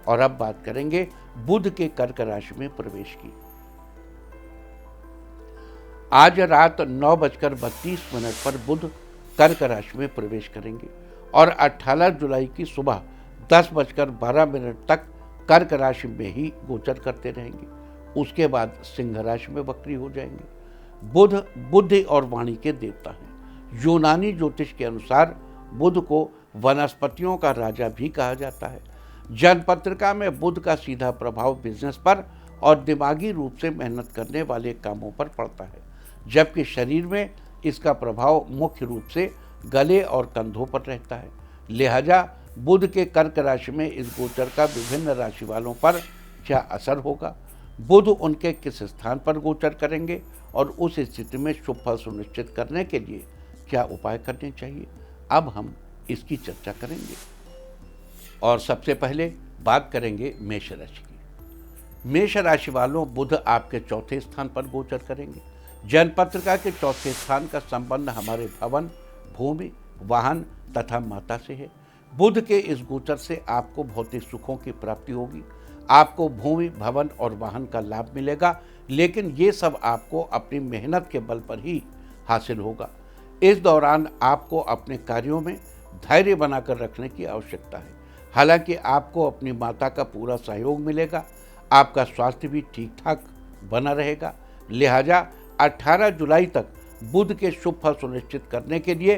और अब बात करेंगे बुध के कर्क राशि में प्रवेश की। आज रात 9:32 पर बुध कर्क राशि में प्रवेश करेंगे और 18 जुलाई की सुबह 10:12 तक कर्क राशि में ही गोचर करते रहेंगे। उसके बाद सिंह राशि में वक्री हो जाएंगे। बुध बुद्धि और वाणी के देवता हैं। यूनानी ज्योतिष के अनुसार बुध को वनस्पतियों का राजा भी कहा जाता है। जनपत्रिका में बुध का सीधा प्रभाव बिजनेस पर और दिमागी रूप से मेहनत करने वाले कामों पर पड़ता है, जबकि शरीर में इसका प्रभाव मुख्य रूप से गले और कंधों पर रहता है। लिहाजा बुध के कर्क राशि में इस गोचर का विभिन्न राशि वालों पर क्या असर होगा, बुध उनके किस स्थान पर गोचर करेंगे और उस स्थिति में शुभ फल सुनिश्चित करने के लिए क्या उपाय करने चाहिए, अब हम इसकी चर्चा करेंगे। और सबसे पहले बात करेंगे मेष राशि की। मेष राशि वालों, बुध आपके चौथे स्थान पर गोचर करेंगे। जनपत्रिका के चौथे स्थान का संबंध हमारे भवन, भूमि, वाहन तथा माता से है। बुध के इस गोचर से आपको भौतिक सुखों की प्राप्ति होगी। आपको भूमि, भवन और वाहन का लाभ मिलेगा, लेकिन ये सब आपको अपनी मेहनत के बल पर ही हासिल होगा। इस दौरान आपको अपने कार्यों में धैर्य बनाकर रखने की आवश्यकता है। हालांकि आपको अपनी माता का पूरा सहयोग मिलेगा। आपका स्वास्थ्य भी ठीक ठाक बना रहेगा। लिहाजा 18 जुलाई तक बुध के शुभ फल सुनिश्चित करने के लिए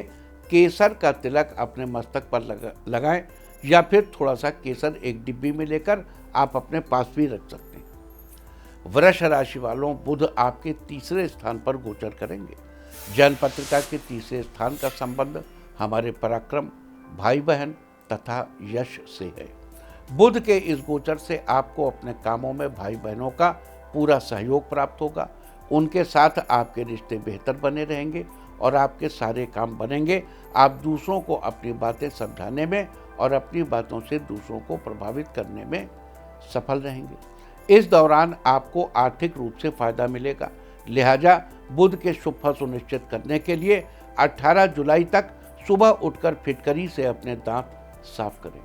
केसर का तिलक अपने मस्तक पर लगाएं या फिर थोड़ा सा केसर एक डिब्बी में लेकर आप अपने पास भी रख सकते हैं। वृष राशि वालों, बुध आपके तीसरे स्थान पर गोचर करेंगे। जनपत्रिका के तीसरे स्थान का संबंध हमारे पराक्रम, भाई बहन तथा यश से है। बुध के इस गोचर से आपको अपने कामों में भाई बहनों का पूरा सहयोग प्राप्त होगा। उनके साथ आपके रिश्ते बेहतर बने रहेंगे और आपके सारे काम बनेंगे। आप दूसरों को अपनी बातें समझाने में और अपनी बातों से दूसरों को प्रभावित करने में सफल रहेंगे। इस दौरान आपको आर्थिक रूप से फायदा मिलेगा। लिहाजा बुध के शुभ फल सुनिश्चित करने के लिए 18 जुलाई तक सुबह उठकर फिटकरी से अपने दांत साफ करें।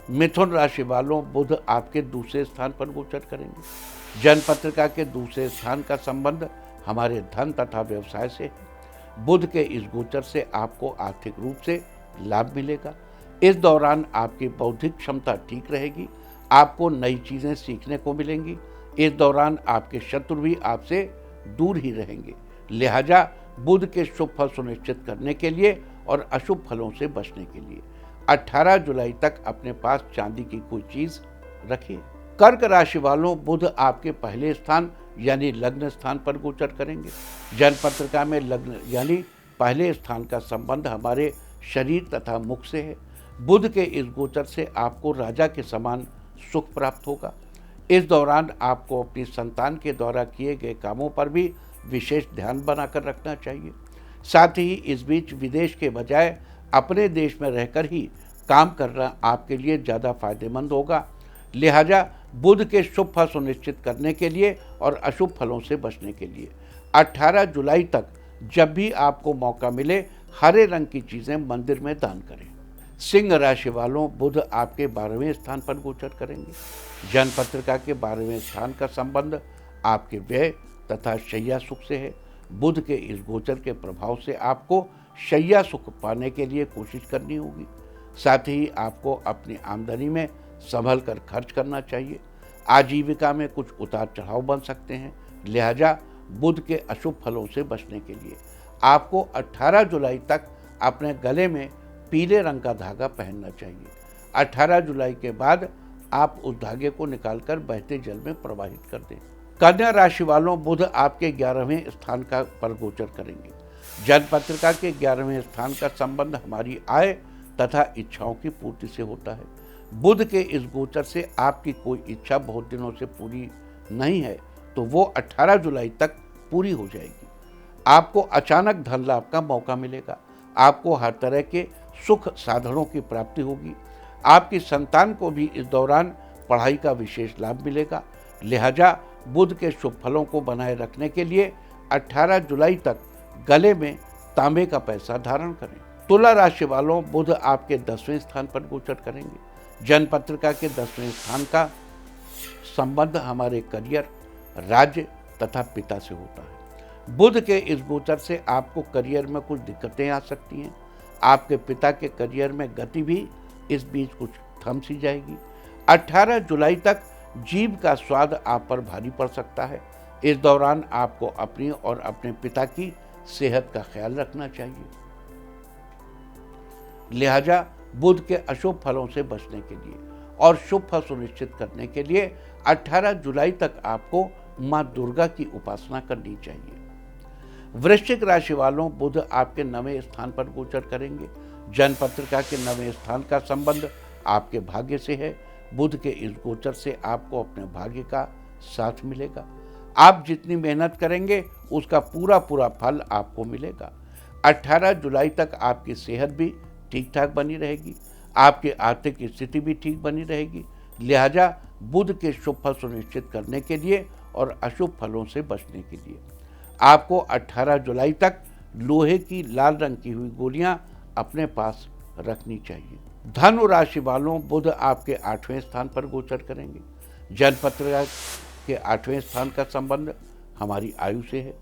मिथुन राशि वालों, बुध आपके दूसरे स्थान पर गोचर करेंगे। जनपत्रिका के दूसरे स्थान का संबंध हमारे धन तथा व्यवसाय से है। बुध के इस गोचर से आपको आर्थिक रूप से लाभ मिलेगा। इस दौरान आपकी बौद्धिक क्षमता ठीक रहेगी। आपको नई चीजें सीखने को मिलेंगी। इस दौरान आपके शत्रु भी आपसे दूर ही रहेंगे। लिहाजा बुध के शुभ फल सुनिश्चित करने के लिए और अशुभ फलों से बचने के लिए 18 जुलाई तक अपने पास चांदी की कोई चीज रखिए। कर्क राशि वालों, बुध आपके पहले स्थान यानी लग्न स्थान पर गोचर करेंगे। जनपत्रिका में लग्न यानी पहले स्थान का संबंध हमारे शरीर तथा मुख से है। बुध के इस गोचर से आपको राजा के समान सुख प्राप्त होगा। इस दौरान आपको अपनी संतान के द्वारा किए गए कामों पर भी विशेष ध्यान बनाकर रखना चाहिए। साथ ही इस बीच विदेश के बजाय अपने देश में रहकर ही काम करना आपके लिए ज़्यादा फायदेमंद होगा। लिहाजा बुध के शुभ फल सुनिश्चित करने के लिए और अशुभ फलों से बचने के लिए 18 जुलाई तक जब भी आपको मौका मिले हरे रंग की चीज़ें मंदिर में दान करें। सिंह राशि वालों, बुध आपके 12वें स्थान पर गोचर करेंगे। जनपत्रिका के 12वें स्थान का संबंध आपके व्यय तथा शैया सुख से है। बुध के इस गोचर के प्रभाव से आपको शैया सुख पाने के लिए कोशिश करनी होगी। साथ ही आपको अपनी आमदनी में संभल कर खर्च करना चाहिए। आजीविका में कुछ उतार चढ़ाव बन सकते हैं। लिहाजा बुध के अशुभ फलों से बचने के लिए आपको 18 जुलाई तक अपने गले में पीले रंग का धागा पहनना चाहिए। 18 जुलाई के बाद आप उस धागे को निकालकर बहते जल में प्रवाहित कर दें। कन्या राशि वालों, बुध आपके 11वें स्थान का पर गोचर करेंगे। जनपत्रिका के 11वें स्थान का संबंध हमारी आय तथा इच्छाओं की पूर्ति से होता है। बुध के इस गोचर से आपकी कोई इच्छा बहुत दिनों से पूरी नहीं है तो वो 18 जुलाई तक पूरी हो जाएगी। आपको अचानक धन लाभ का मौका मिलेगा। आपको हर तरह के सुख साधनों की प्राप्ति होगी। आपकी संतान को भी इस दौरान पढ़ाई का विशेष लाभ मिलेगा। लिहाजा बुध के शुभ फलों को बनाए रखने के लिए 18 जुलाई तक गले में तांबे का पैसा धारण करें। तुला राशि वालों, बुध आपके 10वें स्थान पर गोचर करेंगे। जन्मपत्रिका के 10वें स्थान का संबंध हमारे करियर, राज्य तथा पिता से होता है। बुध के इस गोचर से आपको करियर में कुछ दिक्कतें आ सकती हैं। आपके पिता के करियर में गति भी इस बीच कुछ थम सी जाएगी। 18 जुलाई तक जीभ का स्वाद आप पर भारी पड़ सकता है। इस दौरान आपको अपनी और अपने पिता की सेहत का ख्याल रखना चाहिए। लिहाजा बुध के अशुभ फलों से बचने के लिए और शुभ फल सुनिश्चित करने के लिए 18 जुलाई तक आपको मां दुर्गा की उपासना करनी चाहिए। वृश्चिक राशि वालों, बुध आपके 9वें स्थान पर गोचर करेंगे। जन्मपत्रिका के 9वें स्थान का संबंध आपके भाग्य से है। बुध के इस गोचर से आपको अपने भाग्य का साथ मिलेगा। आप जितनी मेहनत करेंगे उसका पूरा फल आपको मिलेगा। 18 जुलाई तक आपकी सेहत भी ठीक ठाक बनी रहेगी। आपकी आर्थिक स्थिति भी ठीक बनी रहेगी। लिहाजा बुध के शुभ फल सुनिश्चित करने के लिए और अशुभ फलों से बचने के लिए आपको 18 जुलाई तक लोहे की लाल रंग की हुई गोलियां अपने पास रखनी चाहिए। धनु राशि वालों, बुध आपके 8वें स्थान पर गोचर करेंगे। जन्मपत्रिका के 8वें स्थान का संबंध हमारी आयु से है।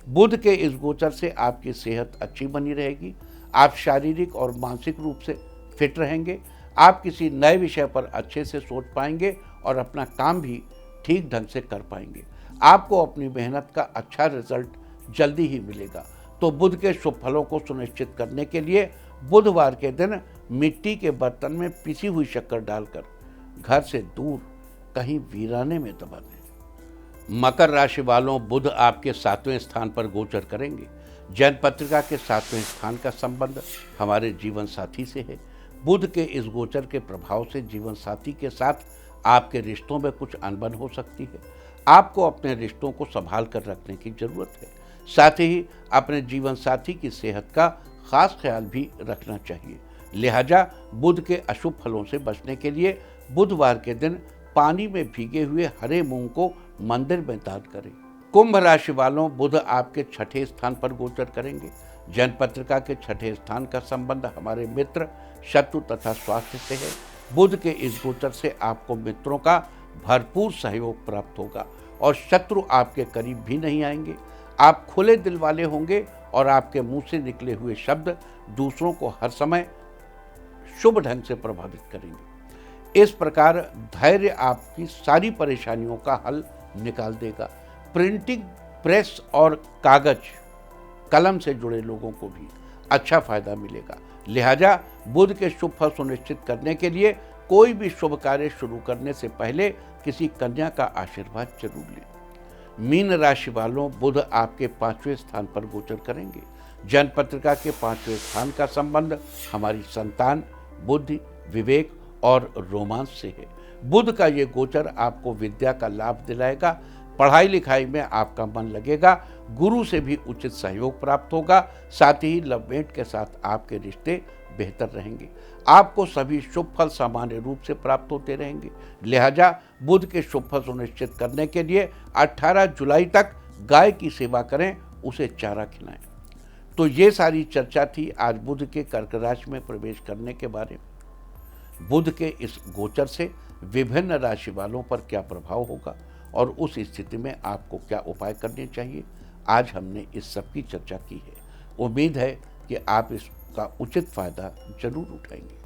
बुध के इस गोचर से आपकी सेहत अच्छी बनी रहेगी। आप शारीरिक और मानसिक रूप से फिट रहेंगे। आप किसी नए विषय पर अच्छे से सोच पाएंगे और अपना काम भी ठीक ढंग से कर पाएंगे। आपको अपनी मेहनत का अच्छा रिजल्ट जल्दी ही मिलेगा। तो बुध के शुभ फलों को सुनिश्चित करने के लिए बुधवार के दिन मिट्टी के बर्तन में पिसी हुई शक्कर डालकर घर से दूर कहीं वीराने में दबा दें। मकर राशि वालों, बुध आपके 7वें स्थान पर गोचर करेंगे। जन्मपत्रिका के 7वें स्थान का संबंध हमारे जीवन साथी से है। बुध के इस गोचर के प्रभाव से जीवन साथी के साथ आपके रिश्तों में कुछ अनबन हो सकती है। आपको अपने रिश्तों को संभाल कर रखने की जरूरत है। साथ ही अपने जीवन साथी की सेहत का खास ख्याल भी रखना चाहिए। लिहाजा बुध के अशुभ फलों से बचने के लिए बुधवार के दिन पानी में भीगे हुए हरे मूंग को मंदिर में दान करें। कुंभ राशि वालों, बुध आपके 6ठे स्थान पर गोचर करेंगे। जन्मपत्रिका के 6ठे स्थान का संबंध हमारे मित्र, शत्रु तथा स्वास्थ्य से है। बुध के इस गोचर से आपको मित्रों का भरपूर सहयोग प्राप्त होगा और शत्रु आपके करीब भी नहीं आएंगे। आप खुले दिल वाले होंगे और आपके मुंह से निकले हुए शब्द दूसरों को हर समय शुभ ढंग से प्रभावित करेंगे। इस प्रकार धैर्य आपकी सारी परेशानियों का हल निकाल देगा। प्रिंटिंग प्रेस और कागज कलम से जुड़े लोगों को भी अच्छा फायदा मिलेगा। लिहाजा बुध के शुभ फल सुनिश्चित करने के लिए कोई भी शुभ कार्य शुरू करने से पहले किसी कन्या का आशीर्वाद जरूर लें। मीन राशि वालों, बुध आपके 5वें स्थान पर गोचर करेंगे। जन्मपत्रिका के 5वें स्थान का संबंध हमारी संतान, बुद्धि, विवेक और रोमांस से है। बुध का ये गोचर आपको विद्या का लाभ दिलाएगा। पढ़ाई लिखाई में आपका मन लगेगा। गुरु से भी उचित सहयोग प्राप्त होगा। साथ ही लवमेट के साथ आपके रिश्ते बेहतर रहेंगे। आपको सभी शुभ फल सामान्य रूप से प्राप्त होते रहेंगे। लिहाजा बुध के शुभ फल सुनिश्चित करने के लिए 18 जुलाई तक गाय की सेवा करें, उसे चारा खिलाएं। तो ये सारी चर्चा थी आज बुध के कर्क राशि में प्रवेश करने के बारे में। बुध के इस गोचर से विभिन्न राशि वालों पर क्या प्रभाव होगा और उस स्थिति में आपको क्या उपाय करने चाहिए, आज हमने इस सब की चर्चा की है। उम्मीद है कि आप इसका उचित फायदा जरूर उठाएंगे।